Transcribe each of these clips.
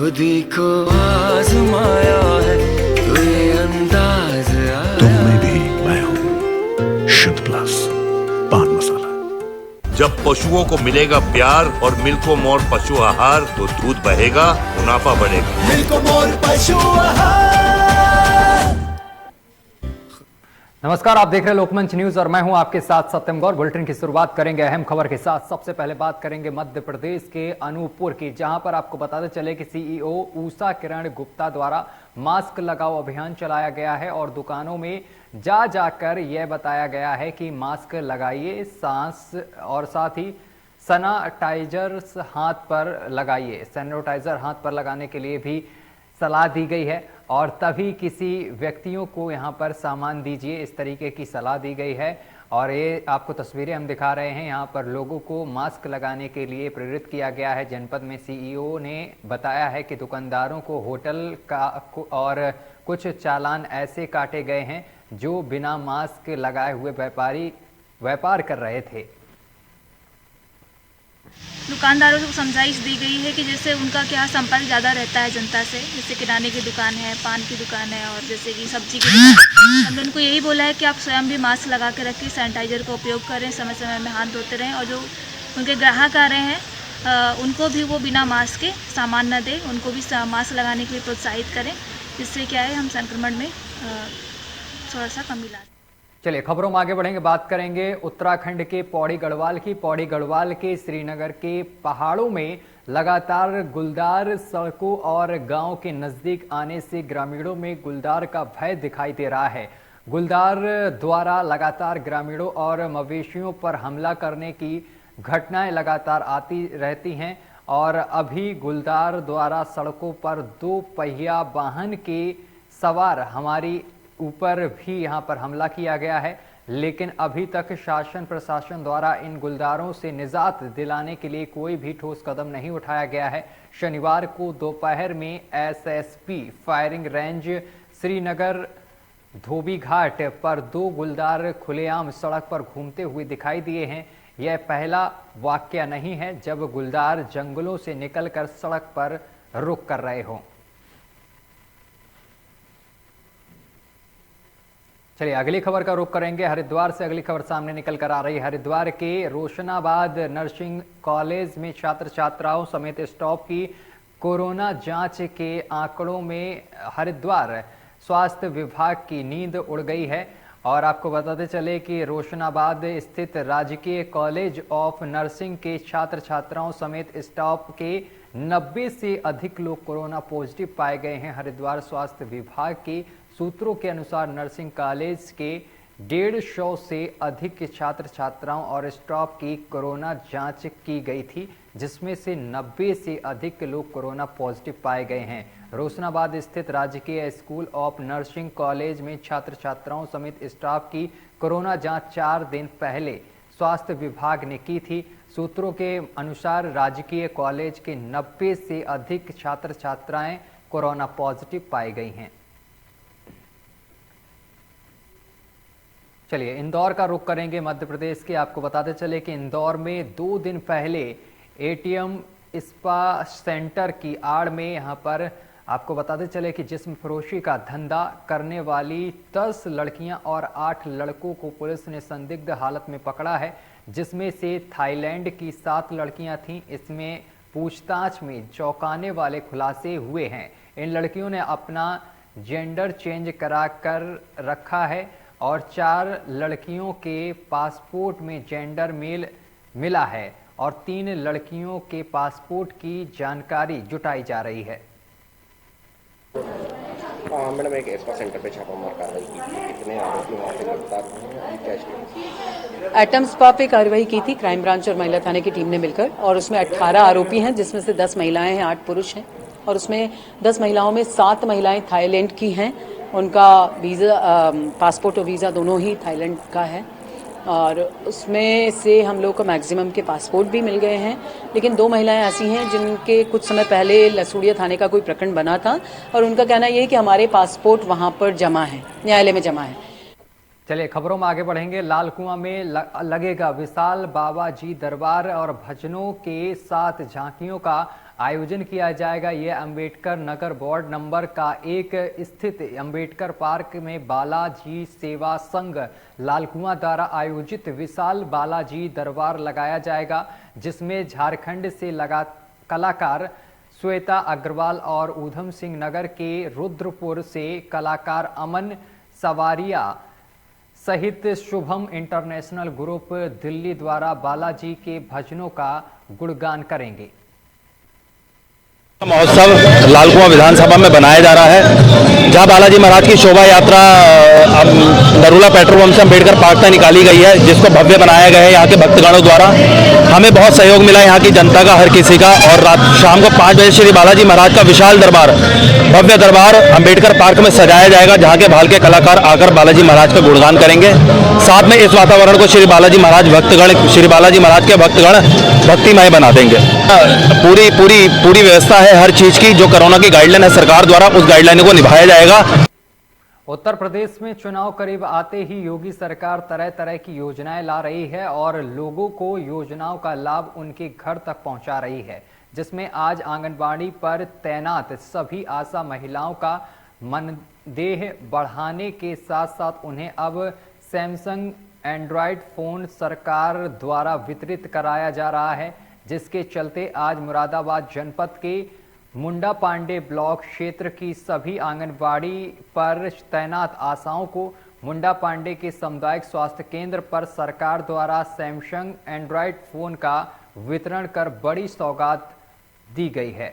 खुद ही को आजमाया है तो ये अंदाज आया। तुम में भी मैं हूँ शुद्ध प्लस पान मसाला। जब पशुओं को मिलेगा प्यार और मिल्को मोर पशु आहार तो दूध बहेगा, मुनाफा बढ़ेगा। मिल्को मोर पशु आहार। नमस्कार, आप देख रहे हैं लोकमंच न्यूज और मैं हूं आपके साथ सत्यम गौर। बुलेटिन की शुरुआत करेंगे अहम खबर के साथ। सबसे पहले बात करेंगे मध्य प्रदेश के अनूपपुर की, जहां पर आपको बताते चले कि सीईओ ऊषा किरण गुप्ता द्वारा मास्क लगाओ अभियान चलाया गया है और दुकानों में जा जाकर यह बताया गया है कि मास्क लगाइए, सांस और साथ ही सैनिटाइजर हाथ पर लगाइए। सैनिटाइजर हाथ पर लगाने के लिए भी सलाह दी गई है और तभी किसी व्यक्तियों को यहां पर सामान दीजिए, इस तरीके की सलाह दी गई है। और ये आपको तस्वीरें हम दिखा रहे हैं, यहां पर लोगों को मास्क लगाने के लिए प्रेरित किया गया है। जनपद में सीईओ ने बताया है कि दुकानदारों को होटल का और कुछ चालान ऐसे काटे गए हैं जो बिना मास्क लगाए हुए व्यापार कर रहे थे। दुकानदारों को समझाइश दी गई है कि जैसे उनका क्या संपर्क ज़्यादा रहता है जनता से, जैसे किराने की दुकान है, पान की दुकान है और जैसे कि सब्जी की दुकान। हमने उनको यही बोला है कि आप स्वयं भी मास्क लगा के रखें, सैनिटाइजर का उपयोग करें, समय समय में हाथ धोते रहें और जो उनके ग्राहक आ रहे हैं उनको भी वो बिना मास्क के सामान न दें, उनको भी मास्क लगाने के लिए प्रोत्साहित करें, जिससे क्या है हम संक्रमण में थोड़ा सा कमी ला। चलिए खबरों में आगे बढ़ेंगे, बात करेंगे उत्तराखंड के पौड़ी गढ़वाल की। पौड़ी गढ़वाल के श्रीनगर के पहाड़ों में लगातार गुलदार सड़कों और गांव के नजदीक आने से ग्रामीणों में गुलदार का भय दिखाई दे रहा है। गुलदार द्वारा लगातार ग्रामीणों और मवेशियों पर हमला करने की घटनाएं लगातार आती रहती हैं और अभी गुलदार द्वारा सड़कों पर 2 पहिया वाहन के सवार हमारी ऊपर भी यहां पर हमला किया गया है, लेकिन अभी तक शासन प्रशासन द्वारा इन गुलदारों से निजात दिलाने के लिए कोई भी ठोस कदम नहीं उठाया गया है। शनिवार को दोपहर में एसएसपी फायरिंग रेंज श्रीनगर धोबी घाट पर 2 गुलदार खुलेआम सड़क पर घूमते हुए दिखाई दिए हैं। यह पहला वाकया नहीं है जब गुलदार जंगलों से निकलकर सड़क पर रुक कर रहे हों। चलिए अगली खबर का रुख करेंगे हरिद्वार से। अगली खबर सामने निकल कर आ रही है। हरिद्वार के रोशनाबाद नर्सिंग कॉलेज में छात्र छात्राओं समेत स्टाफ की कोरोना जांच के आंकड़ों में हरिद्वार स्वास्थ्य विभाग की नींद उड़ गई है। और आपको बताते चले कि रोशनाबाद स्थित राजकीय कॉलेज ऑफ नर्सिंग के छात्र छात्राओं समेत स्टाफ के 90 से अधिक लोग कोरोना पॉजिटिव पाए गए हैं। हरिद्वार स्वास्थ्य विभाग के सूत्रों के अनुसार नर्सिंग कॉलेज के 150 से अधिक छात्र छात्राओं और स्टाफ की कोरोना जांच की गई थी, जिसमें से 90 से अधिक लोग कोरोना पॉजिटिव पाए गए हैं। रोशनाबाद स्थित राजकीय स्कूल ऑफ नर्सिंग कॉलेज में छात्र छात्राओं समेत स्टाफ की कोरोना जांच 4 दिन पहले स्वास्थ्य विभाग ने की थी। सूत्रों के अनुसार राजकीय कॉलेज के 90 से अधिक छात्र छात्राएं कोरोना पॉजिटिव पाई गई हैं। चलिए इंदौर का रुख करेंगे मध्य प्रदेश के। आपको बताते चले कि इंदौर में 2 दिन पहले एटीएम स्पा सेंटर की आड़ में यहां पर आपको बताते चले कि जिस्म फरोशी का धंधा करने वाली 10 लड़कियां और 8 लड़कों को पुलिस ने संदिग्ध हालत में पकड़ा है, जिसमें से थाईलैंड की 7 लड़कियां थीं। इसमें पूछताछ में चौंकाने वाले खुलासे हुए हैं। इन लड़कियों ने अपना जेंडर चेंज करा कर रखा है और 4 लड़कियों के पासपोर्ट में जेंडर मेल मिला है और 3 लड़कियों के पासपोर्ट की जानकारी जुटाई जा रही है। मैडम एक स्पा सेंटर पे छापामार कार्रवाई की थी, कितने आरोपी वहाँ पे गिरफ्तार हुए, क्या स्टेटस? एटम स्पा पे कार्रवाई की थी क्राइम ब्रांच और महिला थाने की टीम ने मिलकर, और उसमें 18 आरोपी हैं, जिसमें से 10 महिलाएं हैं, 8 पुरुष हैं। और उसमें 10 महिलाओं में 7 महिलाएं थाईलैंड की हैं। उनका वीज़ा पासपोर्ट और वीज़ा दोनों ही थाईलैंड का है और उसमें से हम लोग को मैक्सिमम के पासपोर्ट भी मिल गए हैं। लेकिन 2 महिलाएं ऐसी हैं जिनके कुछ समय पहले लसूड़िया थाने का कोई प्रकरण बना था और उनका कहना यह है कि हमारे पासपोर्ट वहां पर जमा है, न्यायालय में जमा है। चलिए खबरों में आगे बढ़ेंगे। लाल कुआं में लगेगा विशाल बाबा जी दरबार और भजनों के साथ झांकियों का आयोजन किया जाएगा। यह अंबेडकर नगर वार्ड नंबर का एक स्थित अंबेडकर पार्क में बालाजी सेवा संघ लाल कुआं द्वारा आयोजित विशाल बालाजी दरबार लगाया जाएगा, जिसमें झारखंड से कलाकार श्वेता अग्रवाल और ऊधम सिंह नगर के रुद्रपुर से कलाकार अमन सवारिया सहित शुभम इंटरनेशनल ग्रुप दिल्ली द्वारा बालाजी के भजनों का गुणगान करेंगे। महोत्सव लाल कुआं विधानसभा में बनाया जा रहा है, जहां बालाजी महाराज की शोभा यात्रा नरूला पेट्रोल पंप से अम्बेडकर पार्क तक निकाली गई है, जिसको भव्य बनाया गया है यहाँ के भक्तगणों द्वारा। हमें बहुत सहयोग मिला यहाँ की जनता का, हर किसी का। और रात शाम को 5 बजे श्री बालाजी महाराज का विशाल दरबार, भव्य दरबार अम्बेडकर पार्क में सजाया जाएगा, जहाँ के भाल के कलाकार आकर बालाजी महाराज का गुणगान करेंगे। साथ में इस वातावरण को श्री बालाजी महाराज के भक्तगण भक्तिमय बना देंगे। पूरी व्यवस्था है हर चीज की, जो कोरोना की गाइडलाइन है सरकार द्वारा, उस गाइडलाइन को निभाया जाएगा। उत्तर प्रदेश में चुनाव करीब आते ही योगी सरकार तरह तरह की योजनाएं ला रही है और लोगों को योजनाओं का लाभ उनके घर तक पहुंचा रही है, जिसमें आज आंगनबाड़ी पर तैनात सभी आशा महिलाओं का मानदेय बढ़ाने के साथ साथ उन्हें अब सैमसंग एंड्रॉयड फोन सरकार द्वारा वितरित कराया जा रहा है, जिसके चलते आज मुरादाबाद जनपद के मुंडा पांडे ब्लॉक क्षेत्र की सभी आंगनबाड़ी पर तैनात आशाओं को मुंडा पांडे के सामुदायिक स्वास्थ्य केंद्र पर सरकार द्वारा सैमसंग एंड्रॉयड फोन का वितरण कर बड़ी सौगात दी गई है।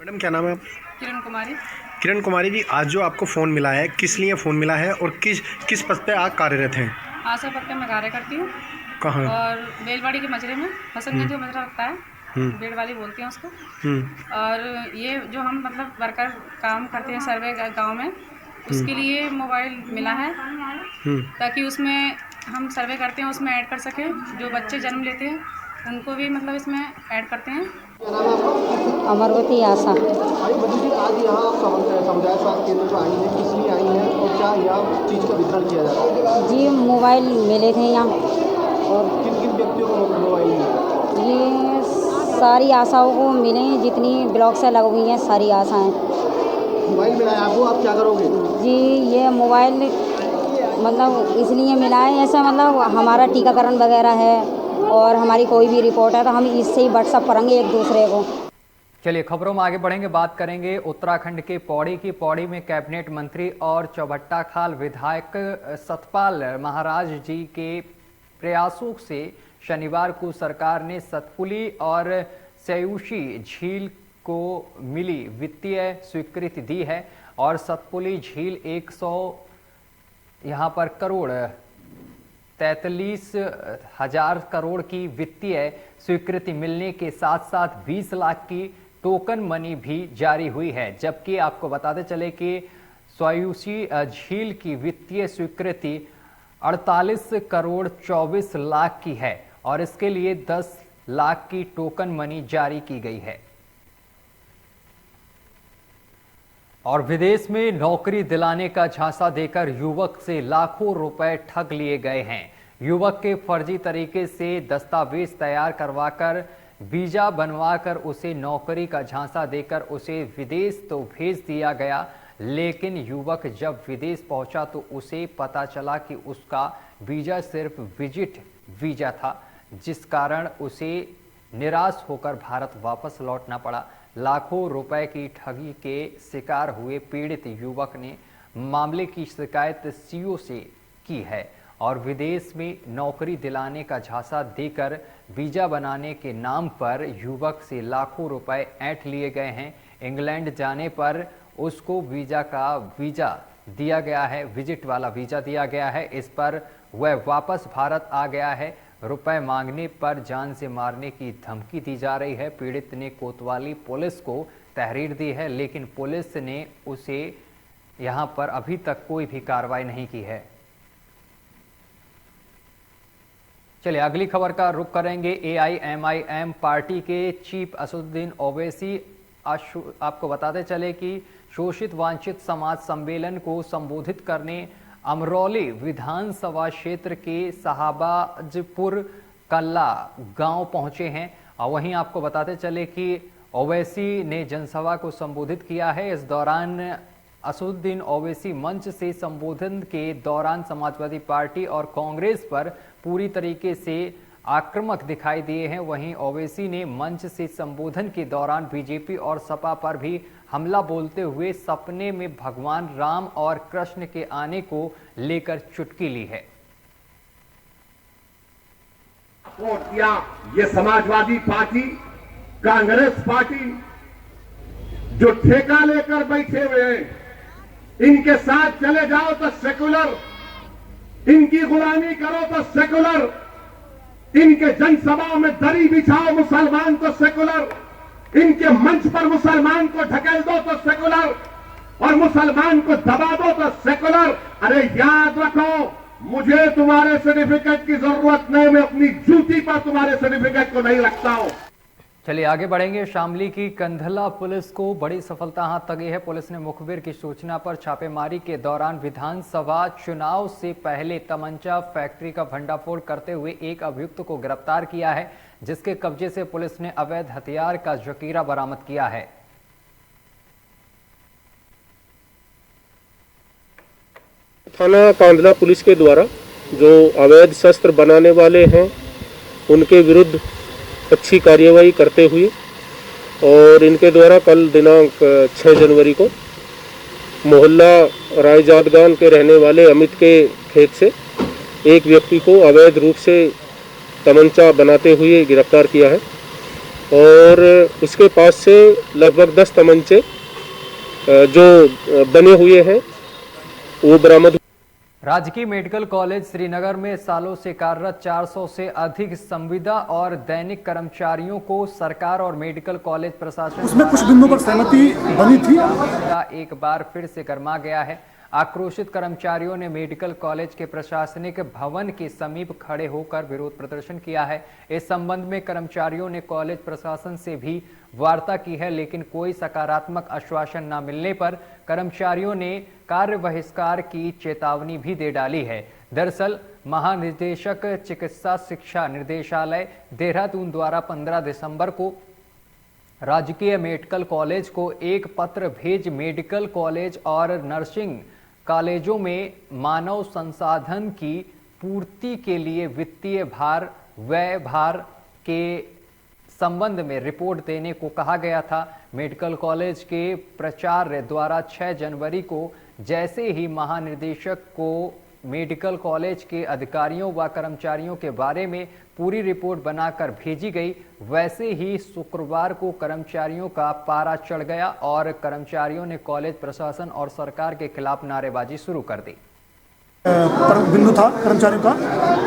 मैडम क्या नाम है? किरण कुमारी। किरण कुमारी जी, आज जो आपको फ़ोन मिला है, किस लिए फ़ोन मिला है और किस पद पे आप कार्यरत हैं? आशा पर के मैं कार्य करती हूँ। कहाँ? और बेलवाड़ी के मजरे में हसनगंज जो मजरा लगता है, बेड़ वाली बोलते हैं उसको। और ये जो हम मतलब वर्कर काम करते हैं सर्वे गांव में, उसके लिए मोबाइल मिला है, ताकि उसमें हम सर्वे करते हैं उसमें ऐड कर सकें। जो बच्चे जन्म लेते हैं उनको भी मतलब इसमें ऐड करते हैं। अमरवती आशा। आज यहाँ समुदाय स्वास्थ्य केंद्र जो आई है, किस लिए आई है और क्या यहाँ चीज़ का वितरण किया जा रहा है? जी मोबाइल मिले थे यहाँ। और किन किन व्यक्तियों को मोबाइल मिले? ये सारी आशाओं को मिले, जितनी ब्लॉक से लगी हुई हैं सारी आशाएं। मोबाइल मिला है आपको, आप क्या करोगे? जी ये मोबाइल मतलब इसलिए मिला है, ऐसा मतलब हमारा टीकाकरण वगैरह है और हमारी कोई भी रिपोर्ट है तो हम इससे ही व्हाट्सअप करेंगे एक दूसरे को। चलिए खबरों में आगे बढ़ेंगे, बात करेंगे उत्तराखंड के पौड़ी की। पौड़ी में कैबिनेट मंत्री और चौबट्टा खाल विधायक सतपाल महाराज जी के प्रयासों से शनिवार को सरकार ने सतपुली और सयूशी झील को मिली वित्तीय स्वीकृति दी है और सतपुली झील 100 यहाँ पर करोड़ 43,000 करोड़ की वित्तीय स्वीकृति मिलने के साथ साथ 20 लाख की टोकन मनी भी जारी हुई है। जबकि आपको बताते चले कि सयूशी झील की वित्तीय स्वीकृति 48 करोड़ 24 लाख की है और इसके लिए 10 लाख की टोकन मनी जारी की गई है। और विदेश में नौकरी दिलाने का झांसा देकर युवक से लाखों रुपए ठग लिए गए हैं। युवक के फर्जी तरीके से दस्तावेज तैयार करवाकर वीजा बनवाकर उसे नौकरी का झांसा देकर उसे विदेश तो भेज दिया गया, लेकिन युवक जब विदेश पहुंचा तो उसे पता चला कि उसका वीजा सिर्फ विजिट वीजा था, जिस कारण उसे निराश होकर भारत वापस लौटना पड़ा। लाखों रुपए की ठगी के शिकार हुए पीड़ित युवक ने मामले की शिकायत सीओ से की है और विदेश में नौकरी दिलाने का झांसा देकर वीजा बनाने के नाम पर युवक से लाखों रुपए ऐंठ लिए गए हैं। इंग्लैंड जाने पर उसको वीजा दिया गया है, विजिट वाला वीजा दिया गया है। इस पर वह वापस भारत आ गया है। रुपए मांगने पर जान से मारने की धमकी दी जा रही है। पीड़ित ने कोतवाली पुलिस को तहरीर दी है, लेकिन पुलिस ने उसे यहां पर अभी तक कोई भी कार्रवाई नहीं की है। चलिए अगली खबर का रुख करेंगे। AIMIM पार्टी के चीफ असदुद्दीन ओवैसी आपको बताते चले कि शोषित वांछित समाज सम्मेलन को संबोधित करने अमरौली विधानसभा क्षेत्र के साहबाजपुर कल्ला गांव पहुंचे हैं और वहीं आपको बताते चले कि ओवैसी ने जनसभा को संबोधित किया है। इस दौरान असदुद्दीन ओवैसी मंच से संबोधन के दौरान समाजवादी पार्टी और कांग्रेस पर पूरी तरीके से आक्रामक दिखाई दिए हैं। वहीं ओवैसी ने मंच से संबोधन के दौरान बीजेपी और सपा पर भी हमला बोलते हुए सपने में भगवान राम और कृष्ण के आने को लेकर चुटकी ली है। किया ये समाजवादी पार्टी, कांग्रेस पार्टी जो ठेका लेकर बैठे हुए हैं, इनके साथ चले जाओ तो सेकुलर, इनकी गुलामी करो तो सेकुलर, इनके जनसभा में दरी बिछाओ मुसलमान तो सेकुलर, इनके मंच पर मुसलमान को ढकेल दो तो सेकुलर और मुसलमान को दबा दो तो सेकुलर। अरे याद रखो, मुझे तुम्हारे सर्टिफिकेट की जरूरत नहीं, मैं अपनी जूती पर तुम्हारे सर्टिफिकेट को नहीं रखता हूं। चलिए आगे बढ़ेंगे। शामली की कंधला पुलिस को बड़ी सफलता हाथ लगी है। पुलिस ने मुखबिर की सूचना पर छापेमारी के दौरान विधानसभा चुनाव से पहले तमंचा फैक्ट्री का भंडाफोड़ करते हुए एक अभियुक्त को गिरफ्तार किया है, जिसके कब्जे से पुलिस ने अवैध हथियार का जखीरा बरामद किया है। थाना कांधला पुलिस के द्वारा जो अवैध शस्त्र बनाने वाले हैं उनके विरुद्ध अच्छी कार्यवाही करते हुए और इनके द्वारा कल दिनांक 6 जनवरी को मोहल्ला रायजादगान के रहने वाले अमित के खेत से एक व्यक्ति को अवैध रूप से तमंचा बनाते हुए गिरफ्तार किया है और उसके पास से लगभग 10 तमंचे जो बने हुए हैं वो बरामद। राजकीय मेडिकल कॉलेज श्रीनगर में सालों से कार्यरत 400 से अधिक संविदा और दैनिक कर्मचारियों को सरकार और मेडिकल कॉलेज प्रशासन उसमें कुछ बिंदुओं पर सहमति बनी थी। एक बार फिर से गरमा गया है। आक्रोशित कर्मचारियों ने मेडिकल कॉलेज के प्रशासनिक भवन के समीप खड़े होकर विरोध प्रदर्शन किया है। इस संबंध में कर्मचारियों ने कॉलेज प्रशासन से भी वार्ता की है, लेकिन कोई सकारात्मक आश्वासन न मिलने पर कर्मचारियों ने कार्य बहिष्कार की चेतावनी भी दे डाली है। दरअसल महानिदेशक चिकित्सा शिक्षा निर्देशालय देहरादून द्वारा 15 दिसंबर को राजकीय मेडिकल कॉलेज को एक पत्र भेज मेडिकल कॉलेज और नर्सिंग कॉलेजों में मानव संसाधन की पूर्ति के लिए वित्तीय भार व्यय भार के संबंध में रिपोर्ट देने को कहा गया था। मेडिकल कॉलेज के प्राचार्य द्वारा 6 जनवरी को जैसे ही महानिदेशक को मेडिकल कॉलेज के अधिकारियों व कर्मचारियों के बारे में पूरी रिपोर्ट बनाकर भेजी गई, वैसे ही शुक्रवार को कर्मचारियों का पारा चढ़ गया और कर्मचारियों ने कॉलेज प्रशासन और सरकार के खिलाफ नारेबाजी शुरू कर दी। बिंदु था कर्मचारियों का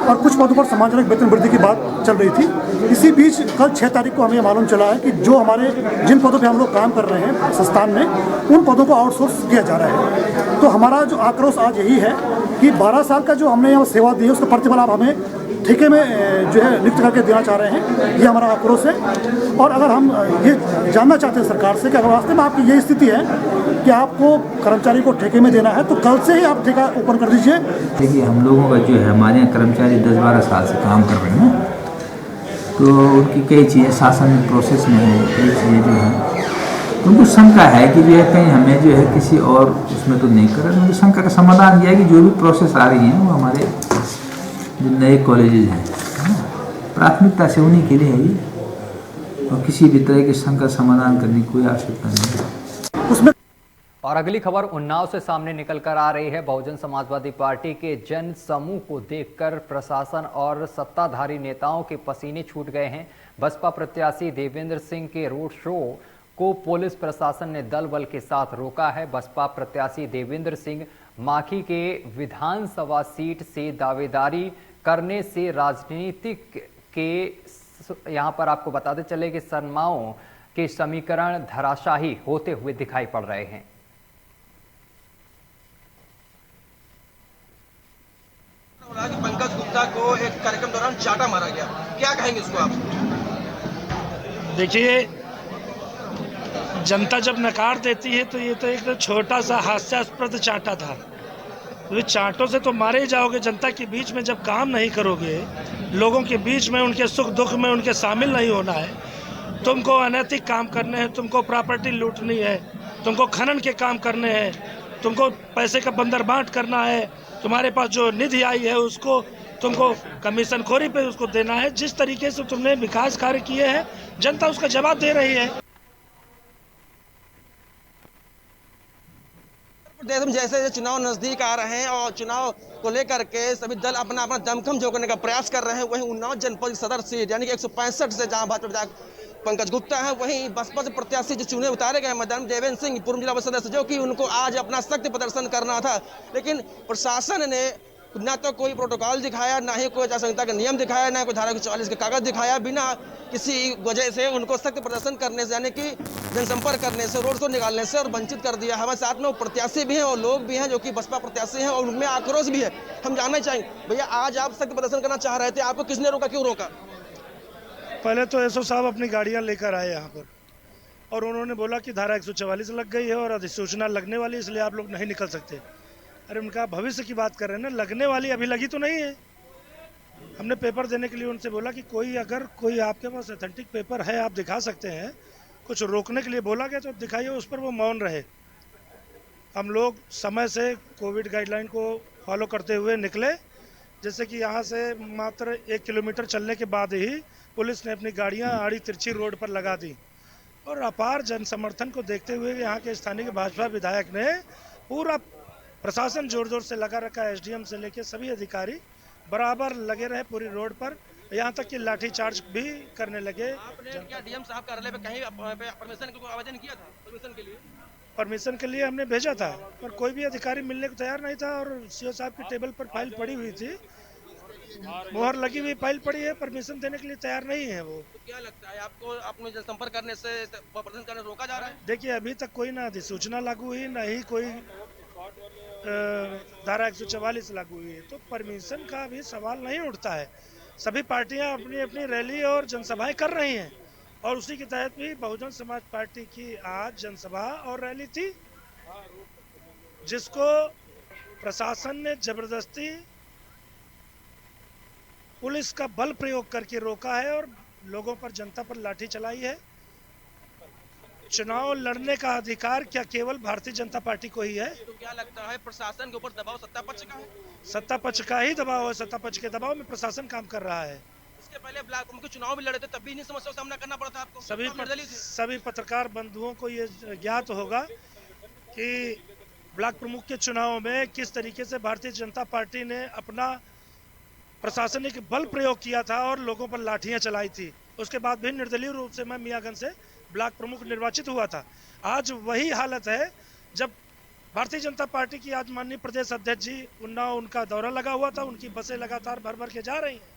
और कुछ पदों पर सम्मानजनक वेतन वृद्धि की बात चल रही थी। इसी बीच कल 6 तारीख को हमें मालूम चला है कि जो हमारे जिन पदों पे हम लोग काम कर रहे हैं संस्थान में, उन पदों को आउटसोर्स किया जा रहा है। तो हमारा जो आक्रोश आज यही है कि 12 साल का जो हमने यहाँ सेवा दी है उसका प्रतिफल आप हमें ठेके में जो है नियुक्त करके देना चाह रहे हैं, ये हमारा आक्रोश है। और अगर हम ये जानना चाहते हैं सरकार से कि अगर वास्तव में आपकी ये स्थिति है कि आपको कर्मचारी को ठेके में देना है तो कल से ही आप ठेका ओपन कर दीजिए। देखिए हम लोगों का जो है हमारे यहाँ कर्मचारी 10-12 साल से काम कर रहे हैं, तो उनकी कई चीज़ें शासन प्रोसेस में है, कई चीज़ें जो है उनको शंका है कि जो है कहीं हमें जो है किसी और उसमें तो नहीं कर रहे। उनकी शंका का समाधान यह है कि जो भी प्रोसेस आ रही है वो हमारे जो नए कॉलेजेज हैं प्राथमिकता से उन्हीं के लिए है ये, और किसी भी तरह की शंका समाधान करने की कोई आवश्यकता नहीं है। और अगली खबर उन्नाव से सामने निकल कर आ रही है। बहुजन समाजवादी पार्टी के जन समूह को देखकर प्रशासन और सत्ताधारी नेताओं के पसीने छूट गए हैं। बसपा प्रत्याशी देवेंद्र सिंह के रोड शो को पुलिस प्रशासन ने दल बल के साथ रोका है। बसपा प्रत्याशी देवेंद्र सिंह माखी के विधानसभा सीट से दावेदारी करने से राजनीतिक के यहाँ पर आपको बताते चले कि सरमाओं के समीकरण धराशाही होते हुए दिखाई पड़ रहे हैं। पंकज गुप्ता को एक कार्यक्रम दौरान चाटा मारा गया, क्या कहेंगे इसको आप? देखिए, जनता जब नकार देती है तो ये तो एक छोटा सा हास्यास्पद चाटा था। तो चांटों से तो मारे ही जाओगे। जनता के बीच में जब काम नहीं करोगे, लोगों के बीच में उनके सुख दुख में उनके शामिल नहीं होना है, तुमको अनैतिक काम करने हैं, तुमको प्रॉपर्टी लूटनी है, तुमको खनन के काम करने हैं, तुमको पैसे का बंदरबांट करना है, तुम्हारे पास जो निधि आई है उसको तुमको कमीशन खोरी पे उसको देना है। जिस तरीके से तुमने विकास कार्य किए हैं, जनता उसका जवाब दे रही है। प्रदेश में जैसे जैसे चुनाव नजदीक आ रहे हैं और चुनाव को लेकर के सभी दल अपना अपना दमखम झोंकने का प्रयास कर रहे हैं, वहीं उन्नाव जनपद सदर सीट यानी कि 165 से जहां भाजपा विधायक पंकज गुप्ता है, वहीं बसपा से प्रत्याशी जो चुने उतारे गए मैदान देवेंद्र सिंह पूर्व जिला सदस्य, जो कि उनको आज अपना शक्ति प्रदर्शन करना था, लेकिन प्रशासन ने ना तो कोई प्रोटोकॉल दिखाया, ना ही कोई आचार संहिता का नियम दिखाया, ना कोई धारा 144 के कागज दिखाया। बिना किसी वजह से उनको सख्त प्रदर्शन करने से यानी कि जनसंपर्क करने से, रोड शो निकालने से और वंचित कर दिया। हमारे साथ में वो प्रत्याशी भी हैं और लोग भी हैं जो कि बसपा प्रत्याशी हैं और उनमें आक्रोश भी है। हम जानना चाहेंगे भैया, आज आप सख्त प्रदर्शन करना चाह रहे थे, आपको किसने रोका, क्यों रोका? पहले तो एसओ साहब अपनी गाड़ियाँ लेकर आए यहाँ पर और उन्होंने बोला कि धारा 144 लग गई है और अधिसूचना लगने वाली, इसलिए आप लोग नहीं निकल सकते। अरे उनका भविष्य की बात कर रहे हैं ना, लगने वाली अभी लगी तो नहीं है। हमने पेपर देने के लिए उनसे बोला कि अगर कोई आपके पास ऑथेंटिक पेपर है आप दिखा सकते हैं, कुछ रोकने के लिए बोला गया तो दिखाइए, उस पर वो मौन रहे। हम लोग समय से कोविड गाइडलाइन को फॉलो करते हुए निकले, जैसे कि यहाँ से मात्र 1 किलोमीटर चलने के बाद ही पुलिस ने अपनी गाड़ियाँ आड़ी तिरछी रोड पर लगा दी और अपार जन समर्थन को देखते हुए यहाँ के स्थानीय भाजपा विधायक ने पूरा प्रशासन जोर जोर से लगा रखा है। एसडीएम से लेकर सभी अधिकारी बराबर लगे रहे पूरी रोड पर, यहाँ तक कि लाठी चार्ज भी करने लगे। क्या डीएम साहब कार्यालय पे कहीं परमिशन को आवेदन किया था? परमिशन के लिए हमने भेजा था पर कोई भी अधिकारी मिलने को तैयार नहीं था और सीओ साहब की टेबल पर फाइल पड़ी हुई थी, मोहर लगी हुई फाइल पड़ी है, परमिशन देने के लिए तैयार नहीं है वो। तो क्या लगता है आपको, अपने जनसंपर्क करने से प्रदर्शन करने रोका जा रहा है? देखिए अभी तक कोई ना अधिसूचना लागू हुई, ना ही कोई धारा 144 लागू हुई है, तो परमिशन का भी सवाल नहीं उठता है। सभी पार्टियां अपनी अपनी रैली और जनसभाएं कर रही हैं और उसी के तहत भी बहुजन समाज पार्टी की आज जनसभा और रैली थी, जिसको प्रशासन ने जबरदस्ती पुलिस का बल प्रयोग करके रोका है और लोगों पर, जनता पर लाठी चलाई है। चुनाव लड़ने का अधिकार क्या केवल भारतीय जनता पार्टी को ही है? तो क्या लगता है प्रशासन के ऊपर दबाव सत्ता पक्ष का है? सत्ता पक्ष का ही दबाव है, सत्ता पक्ष के दबाव में प्रशासन काम कर रहा है। इसके पहले ब्लॉक प्रमुख के चुनाव भी लड़े थे, तब भी इन्हीं समस्याओं का सामना करना पड़ा था आपको? सभी पत्रकार बंधुओं को ये ज्ञात होगा कि ब्लॉक प्रमुख के चुनाव में किस तरीके से भारतीय जनता पार्टी ने अपना प्रशासनिक बल प्रयोग किया था और लोगों पर लाठियां चलाई थी। उसके बाद भी निर्दलीय रूप से मैं मियागंज से ब्लॉक प्रमुख निर्वाचित हुआ था। आज वही हालत है जब भारतीय जनता पार्टी की आज माननीय प्रदेश अध्यक्ष जी उन्नाव, उनका दौरा लगा हुआ था, उनकी बसें लगातार भर भर के जा रही हैं।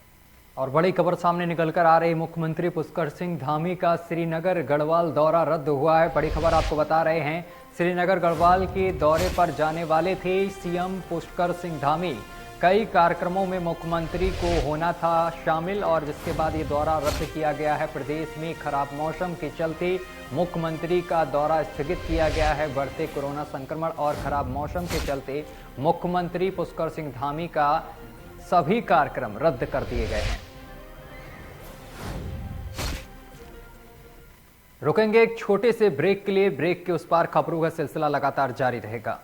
और बड़ी खबर सामने निकल कर आ रही, मुख्यमंत्री पुष्कर सिंह धामी का श्रीनगर गढ़वाल दौरा रद्द हुआ है। बड़ी खबर आपको बता रहे हैं, श्रीनगर गढ़वाल के दौरे पर जाने वाले थे सीएम पुष्कर सिंह धामी। कई कार्यक्रमों में मुख्यमंत्री को होना था शामिल और जिसके बाद ये दौरा रद्द किया गया है। प्रदेश में खराब मौसम के चलते मुख्यमंत्री का दौरा स्थगित किया गया है। बढ़ते कोरोना संक्रमण और खराब मौसम के चलते मुख्यमंत्री पुष्कर सिंह धामी का सभी कार्यक्रम रद्द कर दिए गए हैं। रुकेंगे एक छोटे से ब्रेक के लिए, ब्रेक के उस पार खबरों का सिलसिला लगातार जारी रहेगा।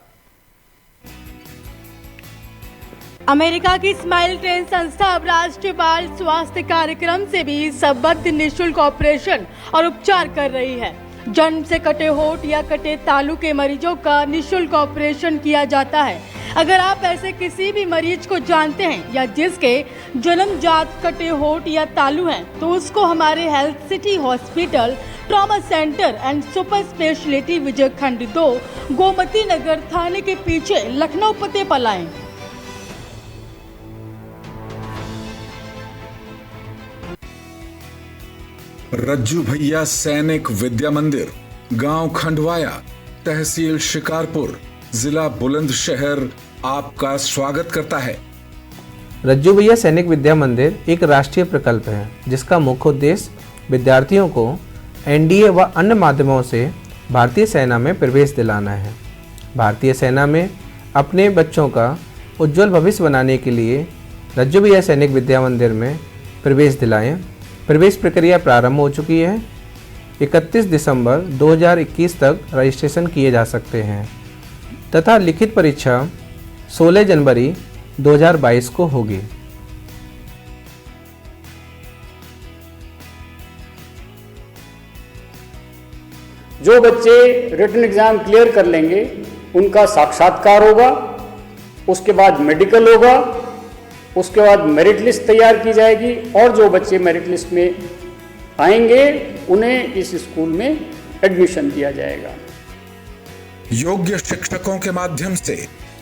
अमेरिका की स्माइल ट्रेन संस्था अब राष्ट्रीय बाल स्वास्थ्य कार्यक्रम से भी संबद्ध निःशुल्क ऑपरेशन और उपचार कर रही है। जन्म से कटे होठ या कटे तालू के मरीजों का निःशुल्क ऑपरेशन किया जाता है। अगर आप ऐसे किसी भी मरीज को जानते हैं या जिसके जन्मजात कटे होठ या तालू हैं, तो उसको हमारे health city hospital trauma centre and super speciality Vijay Khand 2 Gomti Nagar थाने के पीछे लखनऊ पते पर लाएं। रज्जू भैया सैनिक विद्या मंदिर, गांव खंडवाया, तहसील शिकारपुर, जिला बुलंदशहर आपका स्वागत करता है। रज्जू भैया सैनिक विद्या मंदिर एक राष्ट्रीय प्रकल्प है जिसका मुख्य उद्देश्य विद्यार्थियों को एनडीए व अन्य माध्यमों से भारतीय सेना में प्रवेश दिलाना है। भारतीय सेना में अपने बच्चों का उज्जवल भविष्य बनाने के लिए रज्जू भैया सैनिक विद्या मंदिर में प्रवेश दिलाएं। प्रवेश प्रक्रिया प्रारंभ हो चुकी है। 31 दिसंबर 2021 तक रजिस्ट्रेशन किए जा सकते हैं तथा लिखित परीक्षा 16 जनवरी 2022 को होगी। जो बच्चे रिटन एग्जाम क्लियर कर लेंगे उनका साक्षात्कार होगा, उसके बाद मेडिकल होगा, उसके बाद मेरिट लिस्ट तैयार की जाएगी और जो बच्चे मेरिट लिस्ट में आएंगे उन्हें इस स्कूल में एडमिशन दिया जाएगा। योग्य शिक्षकों के माध्यम से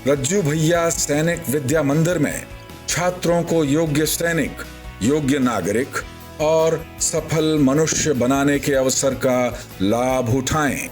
रज्जू भैया सैनिक विद्या मंदिर में छात्रों को योग्य सैनिक, योग्य नागरिक और सफल मनुष्य बनाने के अवसर का लाभ उठाएं।